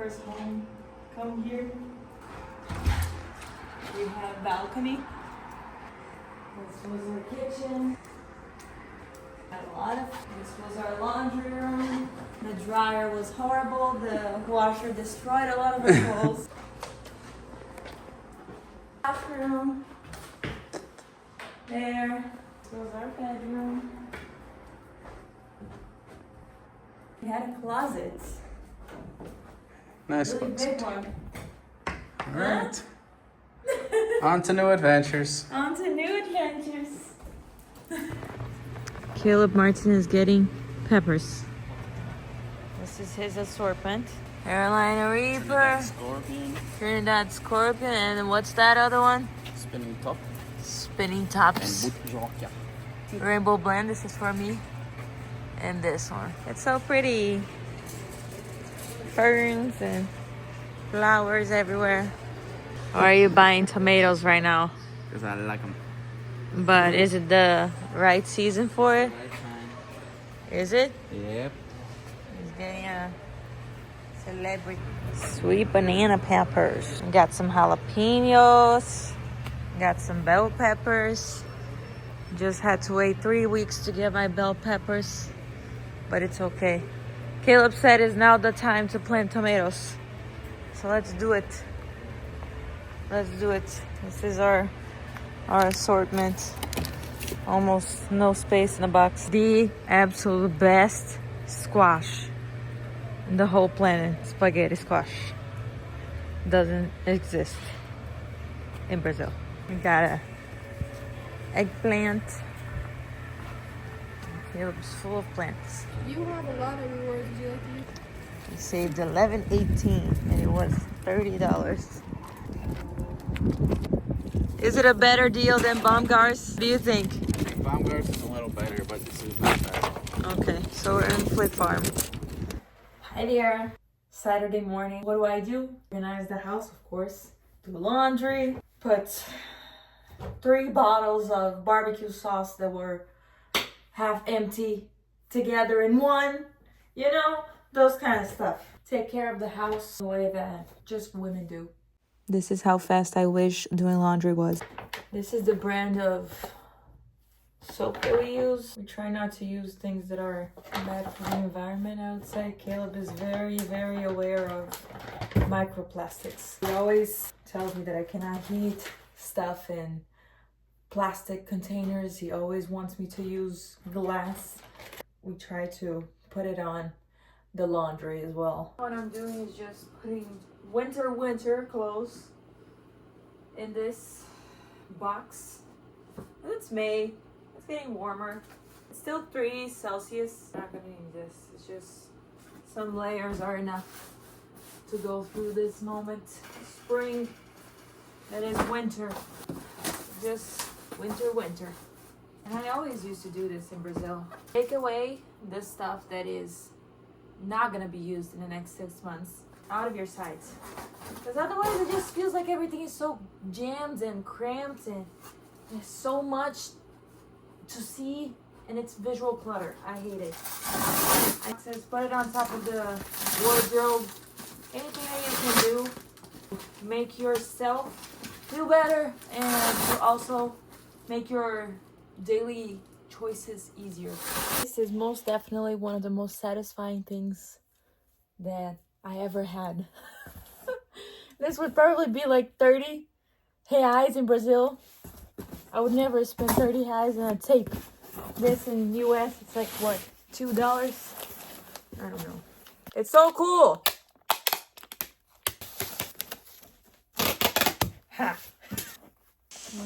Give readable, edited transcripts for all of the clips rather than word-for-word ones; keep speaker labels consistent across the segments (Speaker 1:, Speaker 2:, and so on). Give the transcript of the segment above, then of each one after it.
Speaker 1: first home come here. We have balcony. This was our kitchen. This was our laundry room. The dryer was horrible. The washer destroyed a lot of the clothes. Bathroom. There. This was our bedroom. We had a closet.
Speaker 2: Nice
Speaker 1: Really
Speaker 2: one.
Speaker 1: big one.
Speaker 2: All right. On to new adventures.
Speaker 1: On to new adventures. Caleb Martin is getting peppers. This is his assortment. Carolina Reaper,
Speaker 2: Scorpion.
Speaker 1: Trinidad Scorpion, and what's that other one?
Speaker 2: Spinning top.
Speaker 1: Spinning Tops.
Speaker 2: And Butjaka.
Speaker 1: Rainbow Blend, this is for me. And this one. It's so pretty. Ferns and flowers everywhere. Why are you buying tomatoes right now?
Speaker 2: Because I like them.
Speaker 1: But is it the right season for it?
Speaker 2: Right time.
Speaker 1: Is it?
Speaker 2: Yep.
Speaker 1: He's getting a celebrity. Sweet banana peppers. Got some jalapenos. Got some bell peppers. Just had to wait 3 weeks to get my bell peppers. But it's okay. Caleb said it's now the time to plant tomatoes. So let's do it. Let's do it. This is our assortment. Almost no space in the box. The absolute best squash in the whole planet. Spaghetti squash. Doesn't exist in Brazil. We got a eggplant. Caleb's full of plants.
Speaker 3: You have a lot of rewards. Would you like to use?
Speaker 1: We saved $11.18 and it was $30. Is it a better deal than Baumgars? What do you think?
Speaker 2: I think Baumgars is a little better, but this is not bad.
Speaker 1: Okay, so we're in Flip Farm. Hi there. Saturday morning. What do? Organize the house, of course. Do laundry. Put 3 bottles of barbecue sauce that were half empty together in one. You know, those kind of stuff. Take care of the house the way that just women do. This is how fast I wish doing laundry was. This is the brand of soap that we use. We try not to use things that are bad for the environment, I would say. Caleb is very, very aware of microplastics. He always tells me that I cannot heat stuff in plastic containers. He always wants me to use glass. We try to put it on the laundry as well. What I'm doing is just putting winter clothes in this box. It's May. It's getting warmer. It's still 3 Celsius. I'm not gonna use this. It's just some layers are enough to go through this moment. Spring, that is winter. Just winter. And I always used to do this in Brazil. Take away the stuff that is not gonna be used in the next 6 months out of your sight, because otherwise it just feels like everything is so jammed and cramped and there's so much to see and it's visual clutter. I hate it. It says put it on top of the wardrobe. Anything that you can do to make yourself feel better and to also make your daily choices easier. This is most definitely one of the most satisfying things that I ever had. This would probably be like 30 reais in Brazil. I would never spend 30 reais on a tape. This in US, it's like what, $2? I don't know. It's so cool. Ha.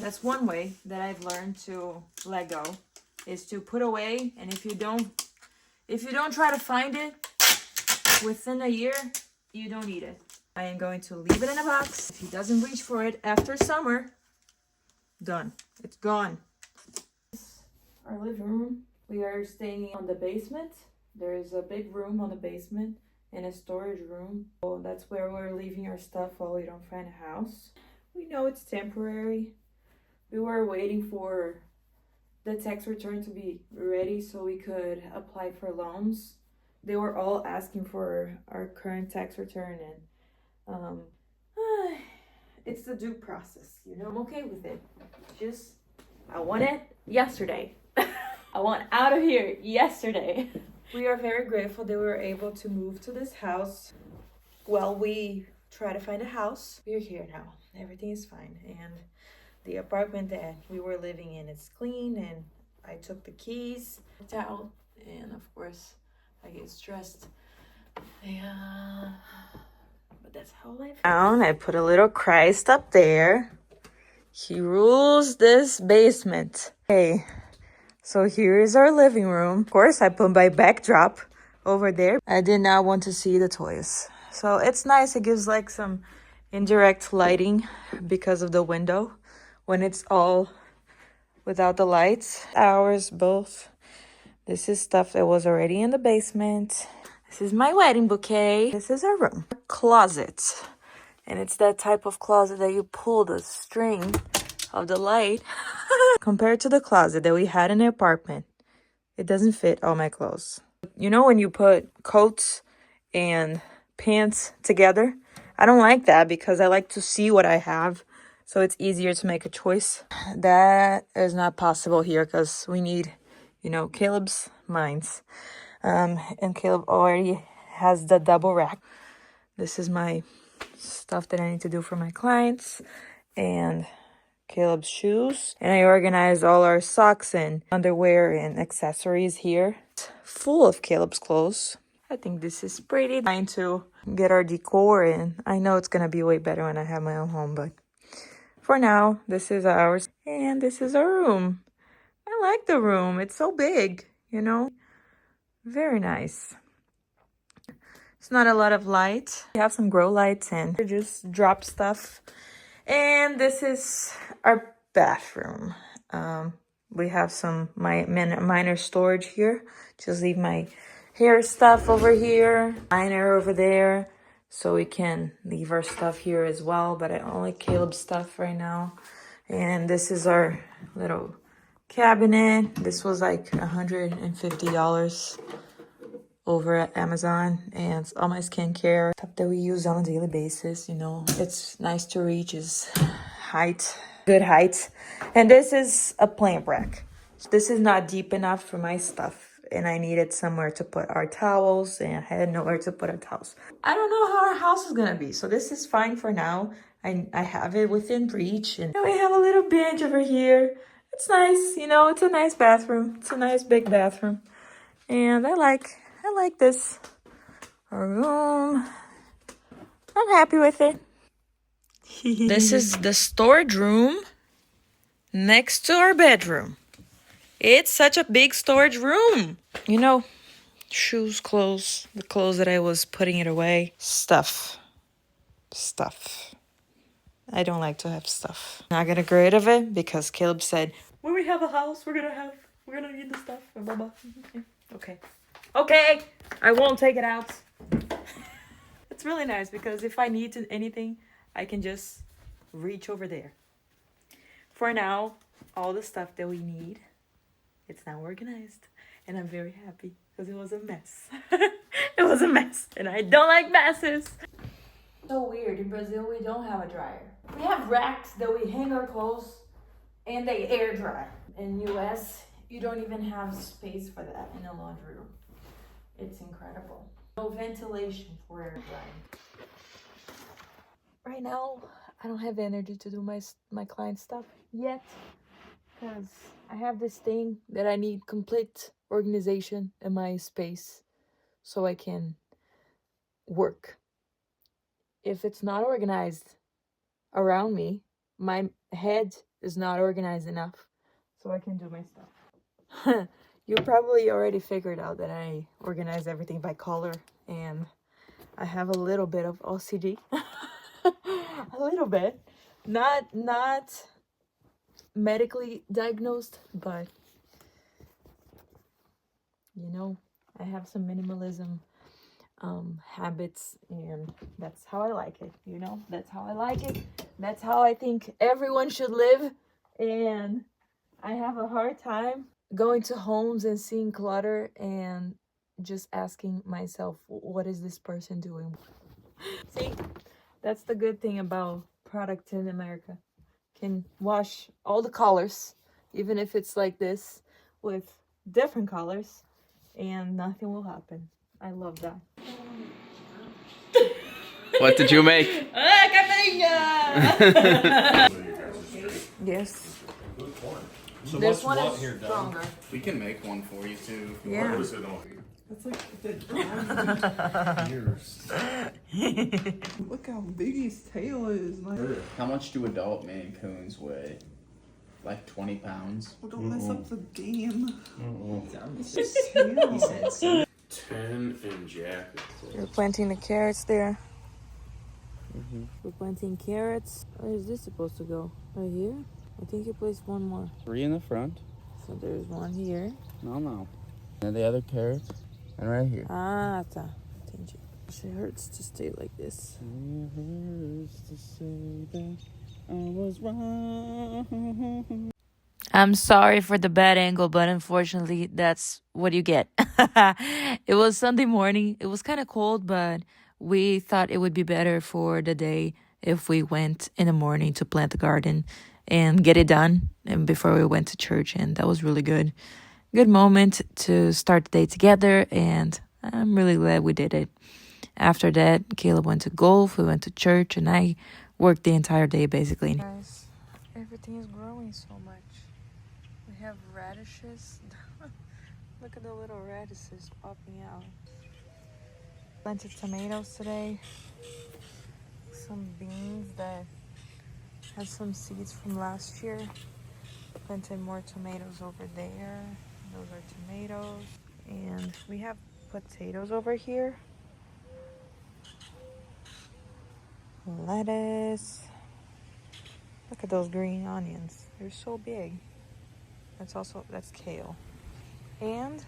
Speaker 1: That's one way that I've learned to let go, is to put away, and if you don't try to find it within a year, you don't need it. I am going to leave it in a box. If he doesn't reach for it after summer, done. It's gone. Our living room. We are staying on the basement. There is a big room on the basement and a storage room. So that's where we're leaving our stuff while we don't find a house. We know it's temporary. We were waiting for the tax return to be ready so we could apply for loans they were all asking for our current tax return, and it's the due process, you know. I'm okay with it. Just, I want it yesterday. I want out of here yesterday. We are very grateful that we were able to move to this house. Well, we try to find a house. We're here now. Everything is fine. And the apartment that we were living in is clean, and I took the keys out, and of course I get stressed. Yeah, but that's how life is. I put a little Christ up there. He rules this basement. Okay, so here is our living room. Of course, I put my backdrop over there. I did not want to see the toys. So it's nice. It gives like some indirect lighting because of the window when it's all without the lights. Ours both. This is stuff that was already in the basement. This is my wedding bouquet. This is our room. Closet. And it's that type of closet that you pull the string of the light. Compared to the closet that we had in the apartment, it doesn't fit all my clothes. You know when you put coats and pants together? I don't like that because I like to see what I have. So it's easier to make a choice. That is not possible here because we need, you know, Caleb's mines. And Caleb already has the double rack. This is my stuff that I need to do for my clients. And Caleb's shoes. And I organized all our socks and underwear and accessories here. It's full of Caleb's clothes. I think this is pretty. Trying to get our decor in. I know it's going to be way better when I have my own home, but for now, this is ours. And this is our room. I like the room. It's so big, you know. Very nice. It's not a lot of light. We have some grow lights and just drop stuff. And this is our bathroom. We have some minor storage here. Just leave my hair stuff over here, minor over there. So we can leave our stuff here as well. But I only Caleb's stuff right now. And this is our little cabinet. This was like $150 over at Amazon, and it's all my skincare stuff that we use on a daily basis. You know, it's nice to reach is height, good height. And this is a plant rack. This is not deep enough for my stuff, and I needed somewhere to put our towels, and I had nowhere to put our towels. I don't know how our house is gonna be, so this is fine for now. I have it within reach, and we have a little bench over here. It's nice, you know, it's a nice bathroom. It's a nice big bathroom. And I like this. Our room. I'm happy with it. This is the storage room next to our bedroom. It's such a big storage room. You know, shoes, clothes, the clothes that I was putting it away. Stuff. I don't like to have stuff. Not gonna get rid of it because Caleb said, when we have a house, we're gonna need the stuff and blah blah. Okay, I won't take it out. It's really nice because if I need anything, I can just reach over there. For now, all the stuff that we need, it's now organized. And I'm very happy because it was a mess. It was a mess and I don't like messes. So weird, in Brazil we don't have a dryer. We have racks that we hang our clothes and they air dry. In US, you don't even have space for that in a laundry room. It's incredible. No ventilation for air drying. Right now, I don't have energy to do my client stuff yet because I have this thing that I need complete organization in my space so I can work. If it's not organized around me, my head is not organized enough so I can do my stuff. You probably already figured out that I organize everything by color and I have a little bit of OCD. A little bit. Not medically diagnosed, but you know, I have some minimalism habits and that's how I like it, you know? That's how I like it. That's how I think everyone should live, and I have a hard time going to homes and seeing clutter and just asking myself, what is this person doing? See, that's the good thing about product in America. Can wash all the colors, even if it's like this, with different colors, and nothing will happen. I love that.
Speaker 2: What did you make?
Speaker 1: Yes.
Speaker 4: So
Speaker 1: This
Speaker 4: what's
Speaker 1: one
Speaker 4: what
Speaker 1: is
Speaker 4: here, Doug?
Speaker 1: stronger.
Speaker 2: We can make one for you too.
Speaker 1: Yeah.
Speaker 4: That's like years. Look how big his tail is. Like,
Speaker 2: How much do adult Maine Coons weigh? Like 20 pounds?
Speaker 4: well, don't mess up the game.
Speaker 2: It's
Speaker 4: His tail.
Speaker 5: 10 and jackets.
Speaker 1: We're planting the carrots there. We're planting carrots. Where is this supposed to go? Right here? I think you placed one more.
Speaker 2: 3 in the front.
Speaker 1: So there's one here.
Speaker 2: No. And the other carrots. And right here.
Speaker 1: Ah, tá. Entendi. It hurts to stay like this.
Speaker 2: It hurts to say that I was wrong.
Speaker 1: I'm sorry for the bad angle, but unfortunately, that's what you get. It was Sunday morning. It was kind of cold, but we thought it would be better for the day if we went in the morning to plant the garden and get it done and before we went to church, and that was really good. Good moment to start the day together, and I'm really glad we did it. After that, Caleb went to golf, we went to church, and I worked the entire day basically. Guys, everything is growing so much. We have radishes. Look at the little radishes popping out. Planted tomatoes today. Some beans that had some seeds from last year. Planted more tomatoes over there. Those are tomatoes. And we have potatoes over here. Lettuce. Look at those green onions. They're so big. That's kale. And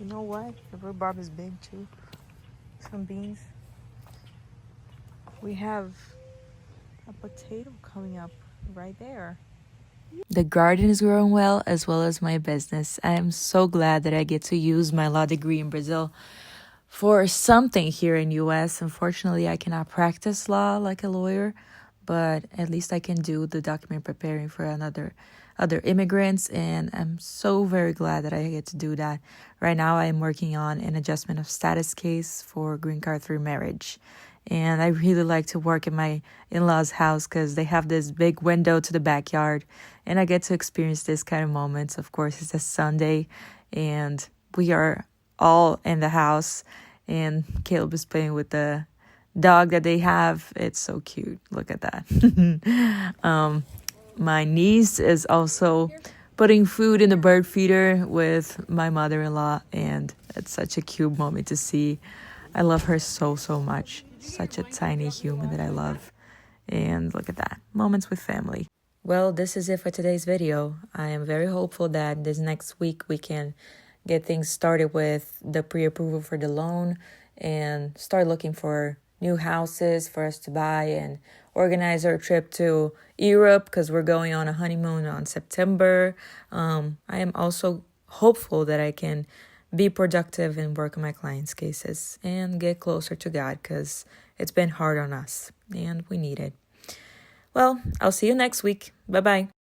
Speaker 1: you know what? The rhubarb is big too. Some beans. We have a potato coming up right there. The garden is growing well, as well as my business. I am so glad that I get to use my law degree in Brazil for something here in US. Unfortunately, I cannot practice law like a lawyer, but at least I can do the document preparing for other immigrants, and I'm so very glad that I get to do that. Right now, I am working on an adjustment of status case for green card through marriage. And I really like to work in my in-laws' house because they have this big window to the backyard, and I get to experience this kind of moments. Of course, it's a Sunday, and we are all in the house, and Caleb is playing with the dog that they have. It's so cute. Look at that. My niece is also putting food in the bird feeder with my mother-in-law, and it's such a cute moment to see. I love her so much. Such a tiny human that I love. And look at that. Moments with family. Well, this is it for today's video. I am very hopeful that this next week we can get things started with the pre-approval for the loan and start looking for new houses for us to buy and organize our trip to Europe because we're going on a honeymoon on September. I am also hopeful that I can be productive and work on my clients' cases and get closer to God because it's been hard on us and we need it. Well, I'll see you next week. Bye-bye.